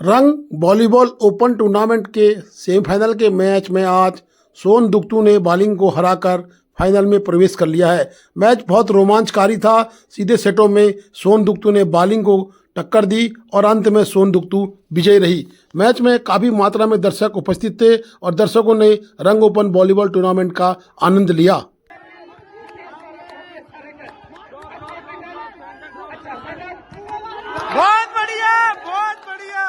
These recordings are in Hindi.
रंग वॉलीबॉल ओपन टूर्नामेंट के सेमीफाइनल के मैच में आज सोन दुगतू ने बालिंग को हराकर फाइनल में प्रवेश कर लिया है। मैच बहुत रोमांचकारी था। सीधे सेटों में सोन दुगतू ने बालिंग को टक्कर दी और अंत में सोन दुगतू विजयी रही। मैच में काफ़ी मात्रा में दर्शक उपस्थित थे और दर्शकों ने रंग ओपन वॉलीबॉल टूर्नामेंट का आनंद लिया। बहुत बढ़िया, बहुत बढ़िया।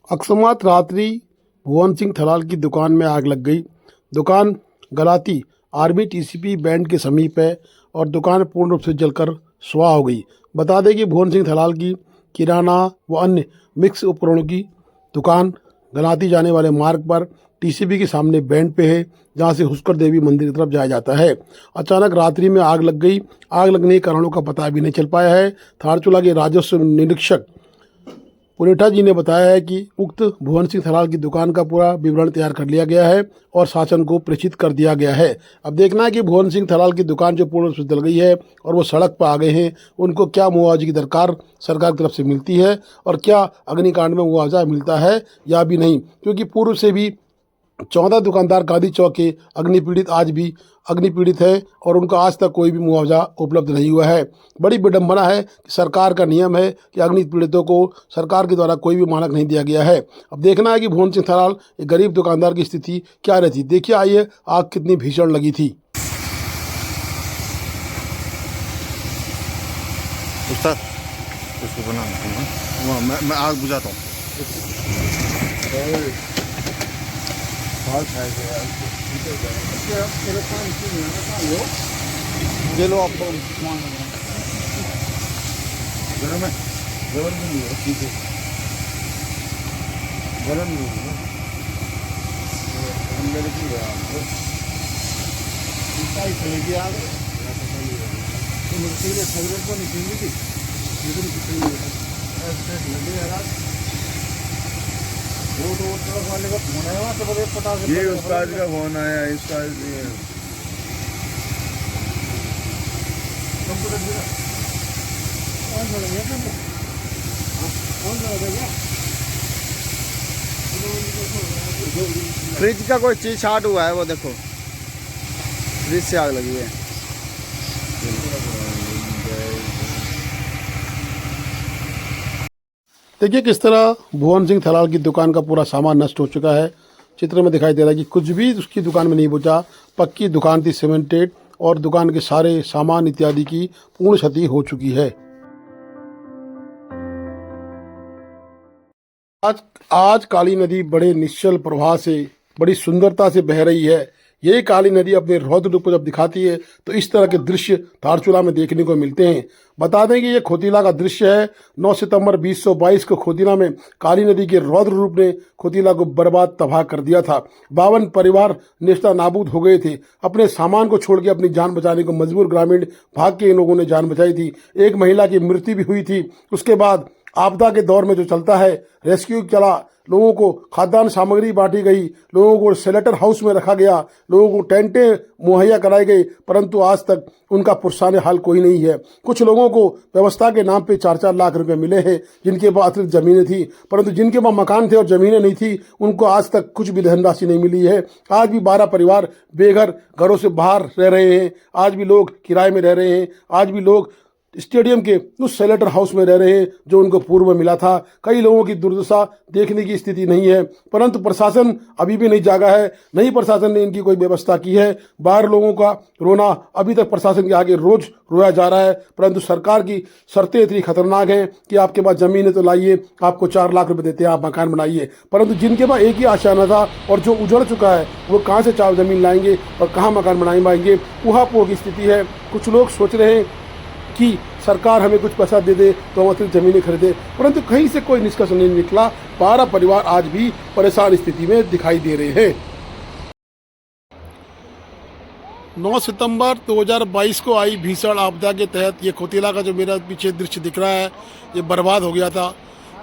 अकस्मात रात्रि भुवन सिंह थलाल की दुकान में आग लग गई। दुकान गलाती आर्मी टीसीपी बैंड के समीप है और दुकान पूर्ण रूप से जलकर स्वाह हो गई। बता दें कि भुवन सिंह थलाल की किराना व अन्य मिक्स उपकरणों की दुकान गलाती जाने वाले मार्ग पर टीसीपी के सामने बैंड पे है, जहां से हुस्कर देवी मंदिर की तरफ जाया जाता है। अचानक रात्रि में आग लग गई। आग लगने के कारणों का पता अभी नहीं चल पाया है। धारचूला के राजस्व निरीक्षक पुनेठा जी ने बताया है कि उक्त भुवन सिंह थलाल की दुकान का पूरा विवरण तैयार कर लिया गया है और शासन को प्रेषित कर दिया गया है। अब देखना है कि भुवन सिंह थलाल की दुकान जो पूर्ण रूप से जल गई है और वो सड़क पर आ गए हैं, उनको क्या मुआवजे की दरकार सरकार की तरफ से मिलती है और क्या अग्निकांड में मुआवजा मिलता है या भी नहीं, क्योंकि पूर्व से भी 14 दुकानदार गांधी चौक के अग्निपीड़ित आज भी अग्निपीड़ित है और उनका आज तक कोई भी मुआवजा उपलब्ध नहीं हुआ है। बड़ी विडंबना है कि सरकार का नियम है कि अग्निपीड़ितों को सरकार के द्वारा कोई भी मानक नहीं दिया गया है। अब देखना है कि भुवन सिंह थलाल एक गरीब दुकानदार की स्थिति क्या रहती। देखिए आइए आग कितनी भीषण लगी थी। उस्ताद उसको बना मैं आग बुझाता हूँ। ये लो आपको गरम है, गरम नहीं है, ठीक है, गरम नहीं है, अंदर की है आपको इसका ही चलेगी आग। तो मुझे लिए सिगरेट को निकली थी, लेकिन कितनी ऐसे लगे यार। वो तो ट्रक वाले का फोन आया, तो बड़े पटाखे ये उस्ताद का फोन आया। इसका फ्रिज का कोई चीज शार्ट हुआ है, वो देखो फ्रिज से आग लगी है। देखिए किस तरह भुवन सिंह थलाल की दुकान का पूरा सामान नष्ट हो चुका है। चित्र में दिखाई दे रहा है कि कुछ भी उसकी दुकान में नहीं बचा। पक्की दुकान थी, सीमेंटेड, और दुकान के सारे सामान इत्यादि की पूर्ण क्षति हो चुकी है। आज काली नदी बड़े निश्चल प्रवाह से, बड़ी सुंदरता से बह रही है। यही काली नदी अपने रौद्र रूप को जब दिखाती है तो इस तरह के दृश्य धारचूला में देखने को मिलते हैं। बता दें कि ये खोतीला का दृश्य है। 9 सितंबर 2022 को खोतीला में काली नदी के रौद्र रूप ने खोतीला को बर्बाद तबाह कर दिया था। 52 परिवार नेस्ता नाबूद हो गए थे। अपने सामान को छोड़ के अपनी जान बचाने को मजबूर ग्रामीण भाग के इन लोगों ने जान बचाई थी। एक महिला की मृत्यु भी हुई थी। उसके बाद आपदा के दौर में जो चलता है, रेस्क्यू चला, लोगों को खाद्यान्न सामग्री बांटी गई, लोगों को शेल्टर हाउस में रखा गया, लोगों को टेंटें मुहैया कराई गई, परंतु आज तक उनका पुरसाने हाल कोई नहीं है। कुछ लोगों को व्यवस्था के नाम पे 4-4 लाख रुपए मिले हैं, जिनके पास अतिरिक्त जमीनें थी, परंतु जिनके पास मकान थे और जमीनें नहीं थी, उनको आज तक कुछ भी धनराशि नहीं मिली है। आज भी 12 परिवार बेघर, घरों से बाहर रह रहे हैं। आज भी लोग किराए में रह रहे हैं। आज भी लोग स्टेडियम के उस शेल्टर हाउस में रह रहे हैं जो उनको पूर्व में मिला था। कई लोगों की दुर्दशा देखने की स्थिति नहीं है, परंतु प्रशासन अभी भी नहीं जागा है। नहीं प्रशासन ने इनकी कोई व्यवस्था की है। बाहर लोगों का रोना अभी तक प्रशासन के आगे रोज रोया जा रहा है, परंतु सरकार की शर्तें इतनी खतरनाक हैं कि आपके पास जमीन है तो लाइए, आपको 4 लाख रुपए देते हैं, आप मकान बनाइए। परंतु जिनके पास एक ही आशियाना था और जो उजड़ चुका है, वो कहाँ से 4 जमीन लाएंगे और कहाँ मकान बनाएंगे। उहापोह की स्थिति है। कुछ लोग सोच रहे हैं कि सरकार हमें कुछ पैसा दे दे तो हम अतिरिक्त जमीनें खरीदे, परंतु कहीं से कोई निष्कर्ष नहीं निकला। 12 परिवार आज भी परेशान स्थिति में दिखाई दे रहे हैं। 9 सितंबर 2022 को आई भीषण आपदा के तहत ये खोतीला का जो मेरा पीछे दृश्य दिख रहा है ये बर्बाद हो गया था।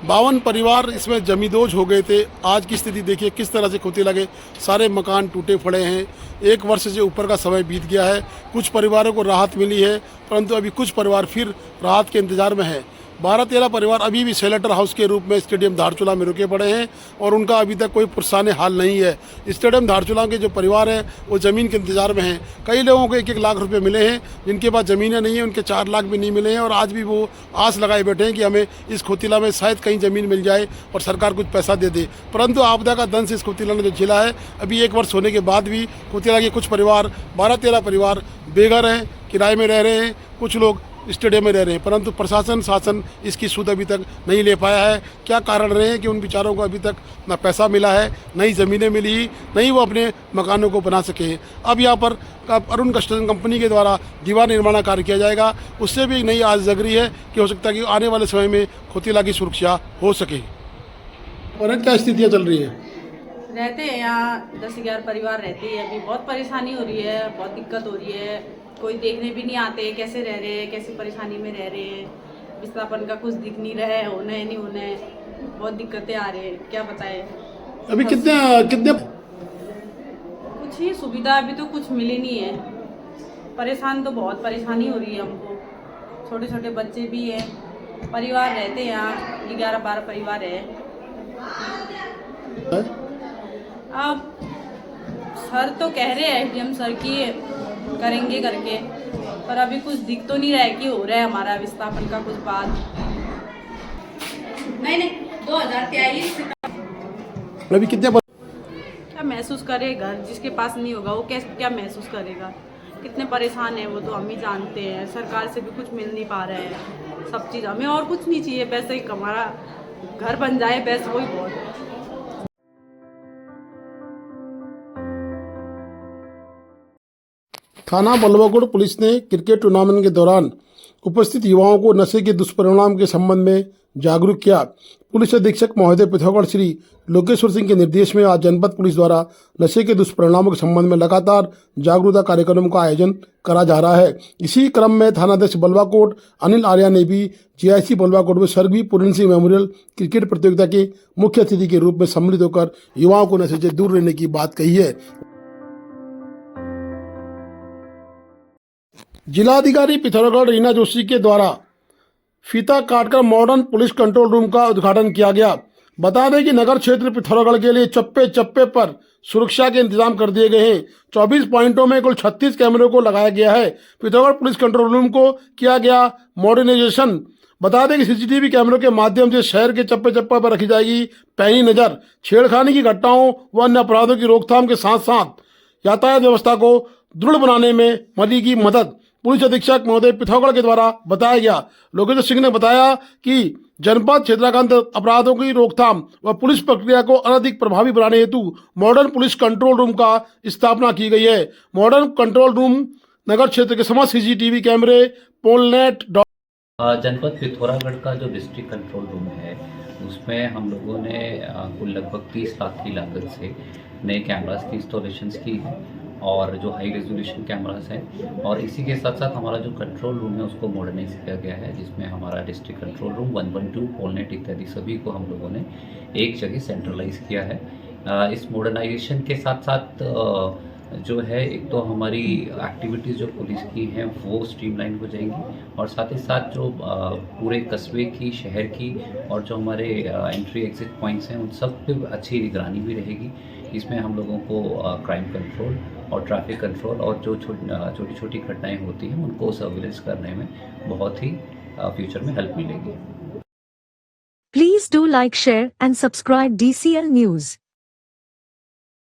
52 परिवार इसमें जमींदोज हो गए थे। आज की स्थिति देखिए किस तरह से खोतीला के सारे मकान टूटे पड़े हैं। 1 वर्ष से ऊपर का समय बीत गया है। कुछ परिवारों को राहत मिली है, परंतु अभी कुछ परिवार फिर राहत के इंतजार में है। 12-13 परिवार अभी भी शेल्टर हाउस के रूप में स्टेडियम धारचूला में रुके पड़े हैं और उनका अभी तक कोई पुरसाने हाल नहीं है। स्टेडियम धारचूला के जो परिवार हैं वो ज़मीन के इंतजार में हैं। कई लोगों को 1-1 लाख रुपए मिले हैं, जिनके पास ज़मीनें नहीं हैं उनके 4 लाख भी नहीं मिले हैं और आज भी वो आस लगाए बैठे हैं कि हमें इस खोतीला में शायद कहीं ज़मीन मिल जाए और सरकार कुछ पैसा दे दे। परंतु आपदा का दंश इस खोतीला ने जो झेला है, अभी 1 वर्ष होने के बाद भी खोतीला के कुछ परिवार 12-13 परिवार बेघर हैं, किराए में रह रहे हैं, कुछ लोग स्टेडियम में रह रहे हैं, परंतु प्रशासन शासन इसकी सुध अभी तक नहीं ले पाया है। क्या कारण रहे हैं कि उन बेचारों को अभी तक ना पैसा मिला है, नई ज़मीनें मिली, नहीं वो अपने मकानों को बना सके हैं। अब यहाँ पर अरुण कंस्ट्रक्शन कंपनी के द्वारा दीवार निर्माण कार्य किया जाएगा, उससे भी एक नई आस जग रही है कि हो सकता है कि आने वाले समय में खोतीला की सुरक्षा हो सके। और क्या स्थितियाँ चल रही हैं? रहते हैं यहाँ 10-11 परिवार रहते हैं। अभी बहुत परेशानी हो रही है, बहुत दिक्कत हो रही है। कोई देखने भी नहीं आते कैसे रह रहे हैं, कैसी परेशानी में रह रहे हैं। विस्थापन का कुछ दिख नहीं रहा है, होना है नहीं होना है, बहुत दिक्कतें आ रही है। क्या बताए अभी कितने कुछ ही सुविधा अभी तो कुछ मिली नहीं है। परेशान तो बहुत परेशानी हो रही है हमको। छोटे छोटे बच्चे भी हैं, परिवार रहते हैं यहाँ 11-12 परिवार है। अब सर तो कह रहे हैं एसडीएम सर की करेंगे करके, पर अभी कुछ दिख तो नहीं रहा है कि हो रहा है हमारा विस्थापन का कुछ बात। नहीं 2023 अभी कितने क्या महसूस करे, घर जिसके पास नहीं होगा वो क्या महसूस करेगा। कितने परेशान है वो तो हम ही जानते हैं। सरकार से भी कुछ मिल नहीं पा रहा है, सब चीज़ हमें और कुछ नहीं चाहिए, वैसे ही हमारा घर बन जाए बस वही बहुत है। थाना बल्लभागढ़ पुलिस ने क्रिकेट टूर्नामेंट के दौरान उपस्थित युवाओं को नशे के दुष्परिणाम के संबंध में जागरूक किया। पुलिस अधीक्षक महोदय पिथौरागढ़ श्री लोकेश्वर सिंह के निर्देश में आज जनपद पुलिस द्वारा नशे के दुष्परिणामों के संबंध में लगातार जागरूकता कार्यक्रम का आयोजन करा जा रहा है। इसी क्रम में थानाध्यक्ष बल्लभाकोट अनिल आर्या ने भी जीआईसी बल्लभाकोट में स्वर्गीय पूर्ण सिंह मेमोरियल क्रिकेट प्रतियोगिता के मुख्य अतिथि के रूप में सम्मिलित होकर युवाओं को नशे से दूर रहने की बात कही है। जिलाधिकारी पिथौरागढ़ रीना जोशी के द्वारा फीता काटकर मॉडर्न पुलिस कंट्रोल रूम का उद्घाटन किया गया। बता दें कि नगर क्षेत्र पिथौरागढ़ के लिए चप्पे चप्पे पर सुरक्षा के इंतजाम कर दिए गए हैं। 24 पॉइंटों में कुल 36 कैमरों को लगाया गया है। पिथौरागढ़ पुलिस कंट्रोल रूम को किया गया मॉडर्नाइजेशन। बता दें कि सीसीटीवी कैमरों के माध्यम से शहर के चप्पे चप्पे पर रखी जाएगी पैनी नजर। छेड़खानी की घटनाओं व अन्य अपराधों की रोकथाम के साथ साथ यातायात व्यवस्था को दृढ़ बनाने में मिलेगी मदद। पुलिस अधीक्षक महोदय पिथौरागढ़ के द्वारा बताया गया। लोकेश्वर सिंह ने बताया कि जनपद क्षेत्रांतर्गत अपराधों की रोकथाम व पुलिस प्रक्रिया को अधिक प्रभावी बनाने हेतु मॉडर्न पुलिस कंट्रोल रूम का स्थापना की गई है। मॉडर्न कंट्रोल रूम नगर क्षेत्र के समस्त सीसीटीवी कैमरे पोलनेट जनपद पिथौरागढ़ का जो डिस्ट्रिक्ट कंट्रोल रूम है उसमें हम लोगों ने कुल लगभग 30 लाख की लागत से नए कैमरास की इंस्टॉलेशंस की है और जो हाई रेजोल्यूशन कैमरास हैं और इसी के साथ साथ हमारा जो कंट्रोल रूम है उसको मॉडर्नाइज किया गया है, जिसमें हमारा डिस्ट्रिक्ट कंट्रोल रूम 112 पोलनेट इत्यादि सभी को हम लोगों ने एक जगह सेंट्रलाइज किया है। इस मॉडर्नाइजेशन के साथ साथ जो है एक तो हमारी एक्टिविटीज़ जो पुलिस की हैं वो स्ट्रीमलाइन हो जाएंगी और साथ ही साथ जो पूरे कस्बे की शहर की और जो हमारे एंट्री एग्जिट पॉइंट्स हैं उन सब पे अच्छी निगरानी भी रहेगी। इसमें हम लोगों को क्राइम कंट्रोल और ट्रैफिक कंट्रोल और जो छोटी छोटी घटनाएं होती हैं उनको सर्विलेंस करने में बहुत ही फ्यूचर में हेल्प मिलेगी। Please do like, share and subscribe DCL News.